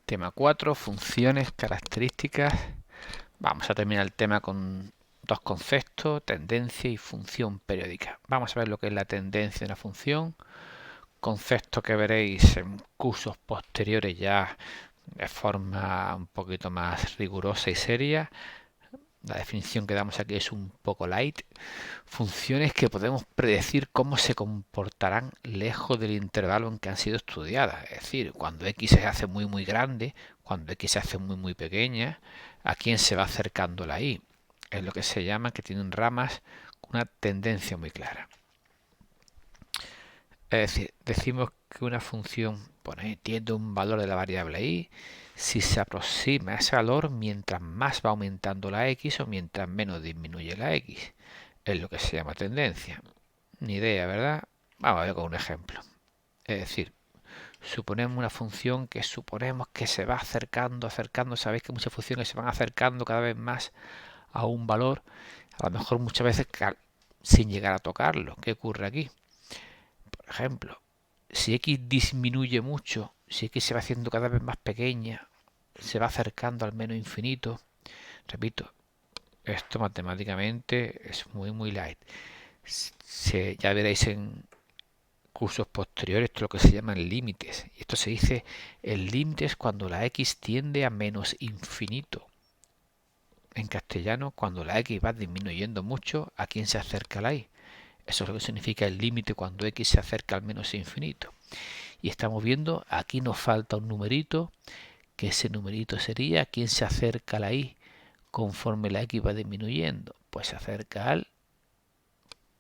Tema 4, funciones, características. Vamos a terminar el tema con dos conceptos, tendencia y función periódica. Vamos a ver lo que es la tendencia de una función, concepto que veréis en cursos posteriores ya de forma un poquito más rigurosa y seria. La definición que damos aquí es un poco light. Funciones que podemos predecir cómo se comportarán lejos del intervalo en que han sido estudiadas. Es decir, cuando x se hace muy grande, cuando x se hace muy pequeña, ¿a quién se va acercando la y? Es lo que se llama que tienen ramas con una tendencia muy clara. Es decir, decimos que una función tiene un valor de la variable y si se aproxima a ese valor mientras más va aumentando la x o mientras menos disminuye la x. Es lo que se llama tendencia. Ni idea, ¿verdad? Vamos a ver con un ejemplo. Es decir, suponemos una función que suponemos que se va acercando. Sabéis que muchas funciones se van acercando cada vez más a un valor, a lo mejor muchas veces sin llegar a tocarlo. ¿Qué ocurre aquí? Por ejemplo, si x disminuye mucho, si x se va haciendo cada vez más pequeña, se va acercando al menos infinito, repito, esto matemáticamente es muy light. Ya veréis en cursos posteriores esto es lo que se llaman límites. Y esto se dice, el límite es cuando la x tiende a menos infinito. En castellano, cuando la x va disminuyendo mucho, ¿a quién se acerca la y? Eso es lo que significa el límite cuando x se acerca al menos infinito. Y estamos viendo, aquí nos falta un numerito, que ese numerito sería, ¿a quién se acerca la y conforme la x va disminuyendo? Pues se acerca al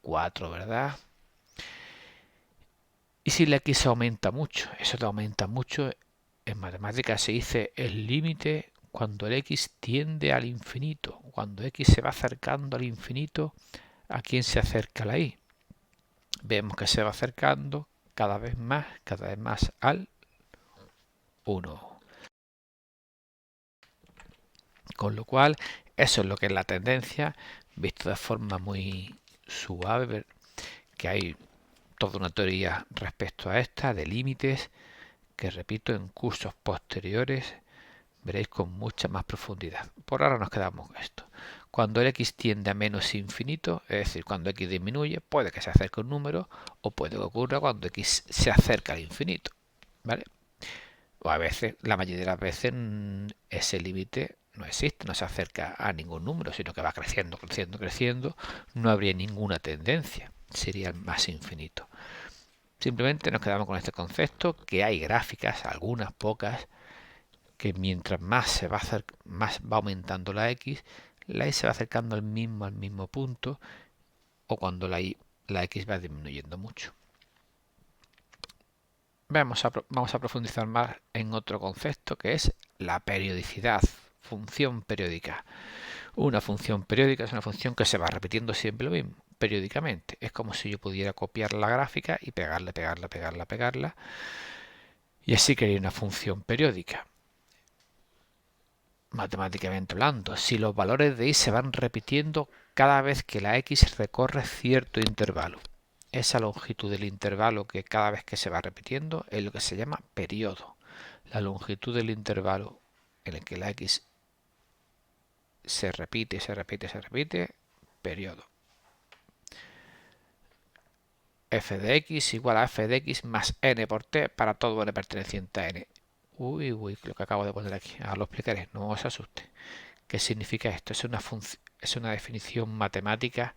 4, ¿verdad? Y si la x aumenta mucho, eso te aumenta mucho, en matemáticas se dice el límite cuando el x tiende al infinito. Cuando x se va acercando al infinito, ¿a quién se acerca la y? Vemos que se va acercando cada vez más al 1. Con lo cual, eso es lo que es la tendencia, visto de forma muy suave, que hay toda una teoría respecto a esta, de límites, que repito, en cursos posteriores veréis con mucha más profundidad. Por ahora nos quedamos con esto. Cuando el x tiende a menos infinito, es decir, cuando x disminuye, puede que se acerque un número o puede que ocurra cuando x se acerca al infinito. ¿Vale? O a veces, la mayoría de las veces, ese límite no existe, no se acerca a ningún número, sino que va creciendo, no habría ninguna tendencia, sería el más infinito. Simplemente nos quedamos con este concepto, que hay gráficas, algunas pocas, que mientras más va aumentando la x se va acercando al mismo punto, o cuando la x va disminuyendo mucho. Vamos a profundizar más en otro concepto que es la periodicidad, función periódica. Una función periódica es una función que se va repitiendo siempre lo mismo, periódicamente. Es como si yo pudiera copiar la gráfica y pegarla, y así crearía una función periódica. Matemáticamente hablando, si los valores de y se van repitiendo cada vez que la x recorre cierto intervalo. Esa longitud del intervalo que cada vez que se va repitiendo es lo que se llama periodo. La longitud del intervalo en el que la x se repite, periodo. F de x igual a f de x más n por t para todo n perteneciente a n. Uy, lo que acabo de poner aquí. Ahora lo explicaré, no os asuste. ¿Qué significa esto? Es una definición matemática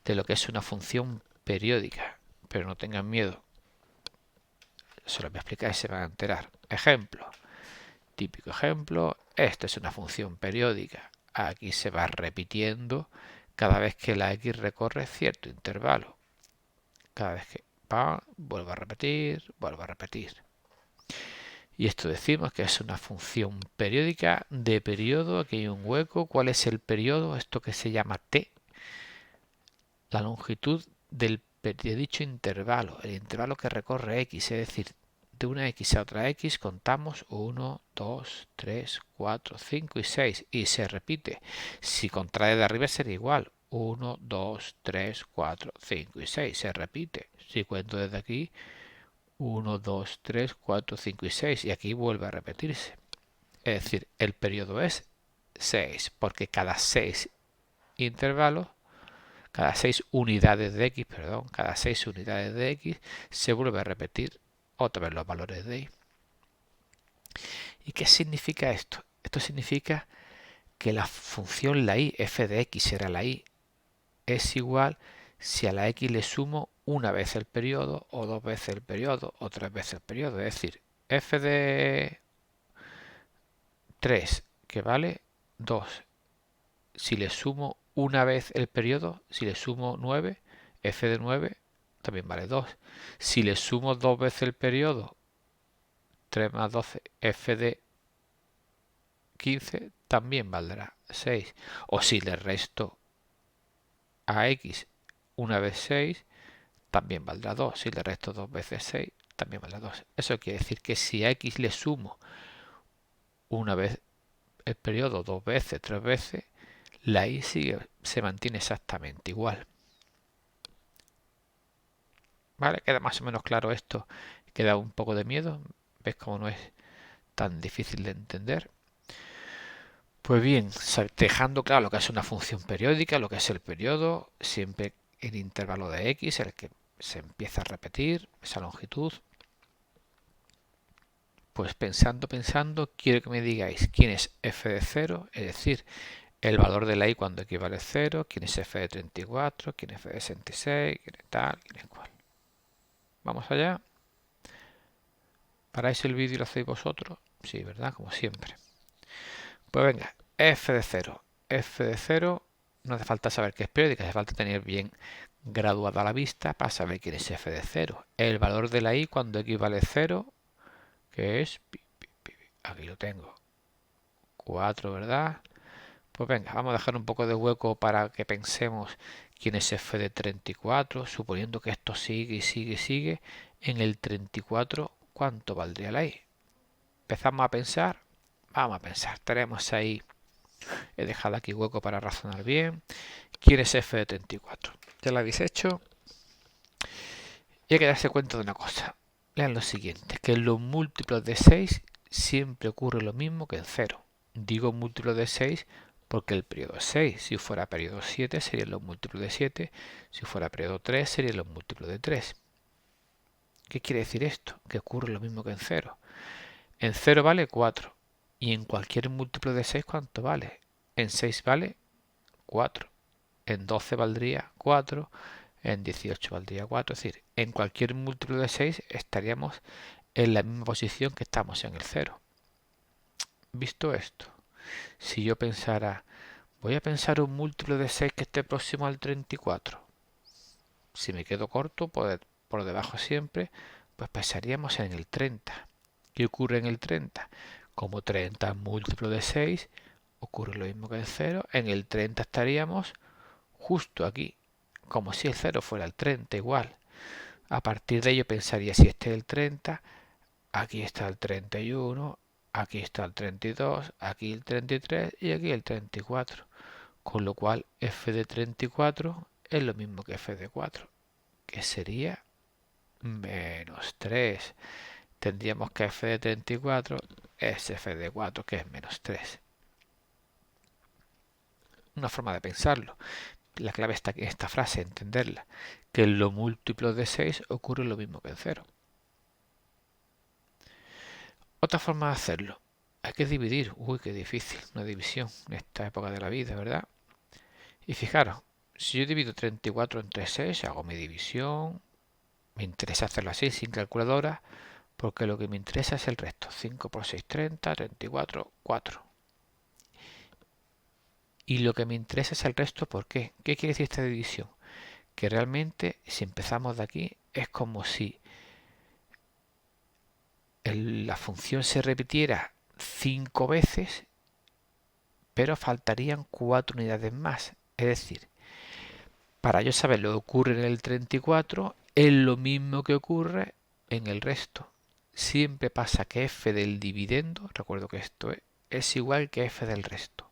de lo que es una función periódica. Pero no tengan miedo. Se lo voy a explicar y se van a enterar. Ejemplo. Típico ejemplo. Esto es una función periódica. Aquí se va repitiendo cada vez que la x recorre cierto intervalo. Cada vez que va, vuelvo a repetir. Y esto decimos que es una función periódica de periodo. Aquí hay un hueco. ¿Cuál es el periodo? Esto que se llama t. La longitud de dicho intervalo. El intervalo que recorre x. Es decir, de una x a otra x contamos 1, 2, 3, 4, 5 y 6. Y se repite. Si contrae de arriba sería igual. 1, 2, 3, 4, 5 y 6. Se repite. Si cuento desde aquí, 1, 2, 3, 4, 5 y 6. Y aquí vuelve a repetirse. Es decir, el periodo es 6, porque cada 6 intervalos, cada 6 unidades de x, perdón, cada 6 unidades de x se vuelve a repetir otra vez los valores de y. ¿Y qué significa esto? Esto significa que la función la y, f de x será la y, es igual si a la x le sumo una vez el periodo, o dos veces el periodo, o tres veces el periodo. Es decir, f de 3, que vale 2. Si le sumo una vez el periodo, si le sumo 9, f de 9 también vale 2. Si le sumo dos veces el periodo, 3 más 12, f de 15 también valdrá 6. O si le resto a x una vez 6, también valdrá 2. Si le resto dos veces 6, también valdrá 2. Eso quiere decir que si a x le sumo una vez el periodo, dos veces, tres veces, la y se mantiene exactamente igual. ¿Vale? Queda más o menos claro esto. Queda un poco de miedo. ¿Ves cómo no es tan difícil de entender? Pues bien, dejando claro lo que es una función periódica, lo que es el periodo, siempre en intervalo de x, el que se empieza a repetir esa longitud. Pues pensando, quiero que me digáis quién es f de 0, es decir, el valor de la y cuando equivale a 0, quién es f de 34, quién es f de 66, quién es tal, quién es cual. Vamos allá. ¿Paráis el vídeo y lo hacéis vosotros? Sí, ¿verdad? Como siempre. Pues venga, f de 0. F de 0 no hace falta saber qué es periódica, hace falta tener bien graduada la vista para saber quién es f de 0. El valor de la y cuando equivale a 0, que es, aquí lo tengo, 4, ¿verdad? Pues venga, vamos a dejar un poco de hueco para que pensemos quién es f de 34, suponiendo que esto sigue y sigue y sigue. En el 34, ¿cuánto valdría la y? Empezamos a pensar. Vamos a pensar. Tenemos ahí, he dejado aquí hueco para razonar bien. ¿Quién es f de 34? Ya lo habéis hecho. Y hay que darse cuenta de una cosa. Lean lo siguiente, que en los múltiplos de 6 siempre ocurre lo mismo que en 0. Digo múltiplo de 6 porque el periodo es 6. Si fuera periodo 7 serían los múltiplos de 7. Si fuera periodo 3 serían los múltiplos de 3. ¿Qué quiere decir esto? Que ocurre lo mismo que en 0. En 0 vale 4. Y en cualquier múltiplo de 6, ¿cuánto vale? En 6 vale 4. En 12 valdría 4. En 18 valdría 4. Es decir, en cualquier múltiplo de 6 estaríamos en la misma posición que estamos en el 0. Visto esto, si yo pensara, voy a pensar un múltiplo de 6 que esté próximo al 34. Si me quedo corto, por debajo siempre, pues pensaríamos en el 30. ¿Qué ocurre en el 30? Como 30 es múltiplo de 6, ocurre lo mismo que el 0. En el 30 estaríamos justo aquí, como si el 0 fuera el 30 igual. A partir de ello pensaría, si este es el 30, aquí está el 31, aquí está el 32, aquí el 33 y aquí el 34. Con lo cual f de 34 es lo mismo que f de 4, que sería menos 3. Tendríamos que f de 34 es f de 4, que es menos 3. Una forma de pensarlo. La clave está en esta frase, entenderla. Que en lo múltiplo de 6 ocurre lo mismo que en 0. Otra forma de hacerlo. Hay que dividir. Uy, qué difícil. Una división en esta época de la vida, ¿verdad? Y fijaros, si yo divido 34 entre 6, hago mi división. Me interesa hacerlo así, sin calculadora, porque lo que me interesa es el resto. 5 por 6, 30, 34, 4. Y lo que me interesa es el resto, ¿por qué? ¿Qué quiere decir esta división? Que realmente, si empezamos de aquí, es como si la función se repitiera 5 veces, pero faltarían 4 unidades más. Es decir, para yo saber lo que ocurre en el 34, es lo mismo que ocurre en el resto. Siempre pasa que f del dividendo, recuerdo que esto es igual que f del resto.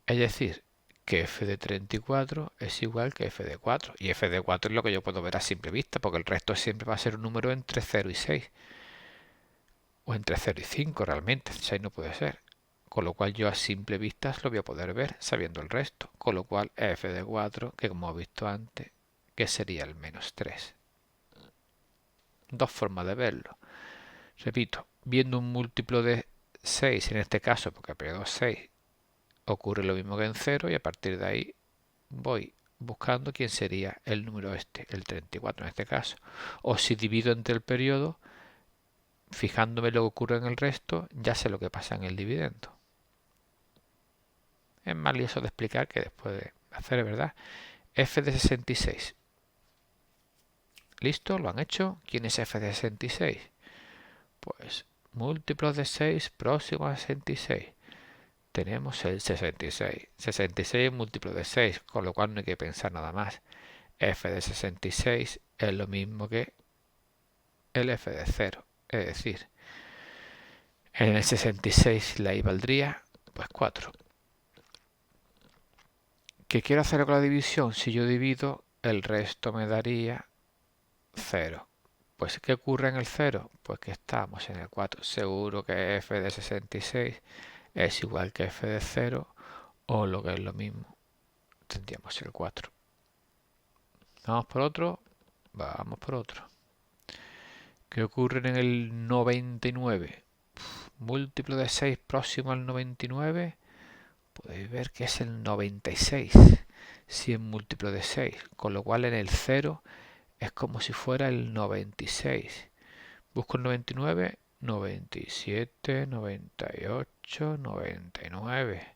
Es decir, que f de 34 es igual que f de 4. Y f de 4 es lo que yo puedo ver a simple vista, porque el resto siempre va a ser un número entre 0 y 6. o entre 0 y 5 realmente, 6 no puede ser. Con lo cual yo a simple vista lo voy a poder ver sabiendo el resto. Con lo cual f de 4, que como hemos visto antes, que sería el menos 3. Dos formas de verlo. Repito, viendo un múltiplo de 6, en este caso, porque el periodo 6, ocurre lo mismo que en 0 y a partir de ahí voy buscando quién sería el número este, el 34 en este caso. O si divido entre el periodo, fijándome lo que ocurre en el resto, ya sé lo que pasa en el dividendo. Es más lioso de explicar que después de hacer, ¿verdad? F de 66. ¿Listo? ¿Lo han hecho? ¿Quién es f de 66? Pues múltiplos de 6 próximo a 66. Tenemos el 66. 66 es múltiplo de 6, con lo cual no hay que pensar nada más. F de 66 es lo mismo que el f de 0. Es decir, en el 66 la i valdría pues 4. ¿Qué quiero hacer con la división? Si yo divido, el resto me daría 0. Pues ¿qué ocurre en el 0? Pues que estamos en el 4. Seguro que f de 66 es igual que f de 0 o lo que es lo mismo, tendríamos el 4. ¿Vamos por otro? Vamos por otro. ¿Qué ocurre en el 99? Múltiplo de 6 próximo al 99. Podéis ver que es el 96. Si es múltiplo de 6. Con lo cual en el 0 es como si fuera el 96. Busco el 99. 97, 98, 99.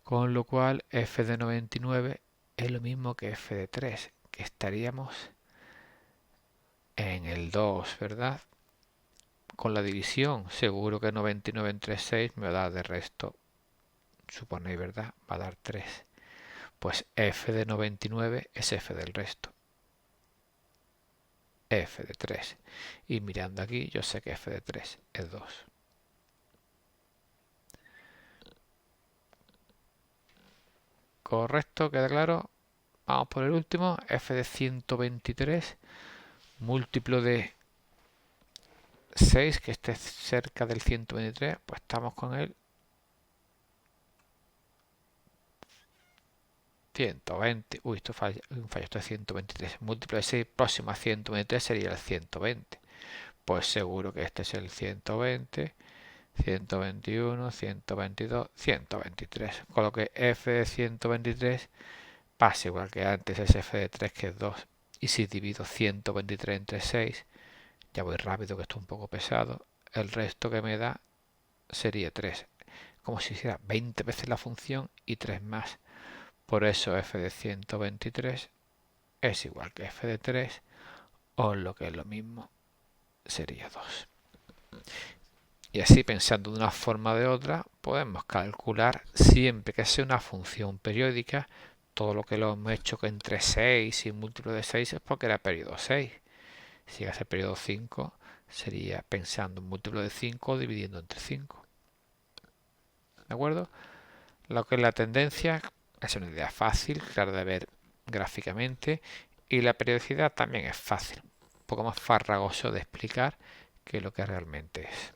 Con lo cual f de 99 es lo mismo que f de 3. Que estaríamos en el 2, ¿verdad? Con la división, seguro que 99 entre 6 me va a dar de resto, suponéis, ¿verdad? Va a dar 3. Pues f de 99 es f del resto. F de 3. Y mirando aquí, yo sé que f de 3 es 2. ¿Correcto? ¿Queda claro? Vamos por el último. F de 123. Múltiplo de 6, que esté cerca del 123. Pues estamos con el 120. Uy, esto falla, un fallo, esto es 123. Múltiplo de 6 próximo a 123 sería el 120. Pues seguro que este es el 120, 121, 122, 123. Con lo que f de 123 pasa igual que antes, es f de 3 que es 2. Y si divido 123 entre 6, ya voy rápido que esto es un poco pesado, el resto que me da sería 3. Como si hiciera 20 veces la función y 3 más. Por eso f de 123 es igual que f de 3, o lo que es lo mismo, sería 2. Y así, pensando de una forma o de otra, podemos calcular siempre que sea una función periódica. Todo lo que lo hemos hecho entre 6 y múltiplo de 6 es porque era periodo 6. Si llegase a periodo 5, sería pensando en múltiplo de 5 dividiendo entre 5. ¿De acuerdo? Lo que es la tendencia es una idea fácil, clara de ver gráficamente, y la periodicidad también es fácil, un poco más farragoso de explicar que lo que realmente es.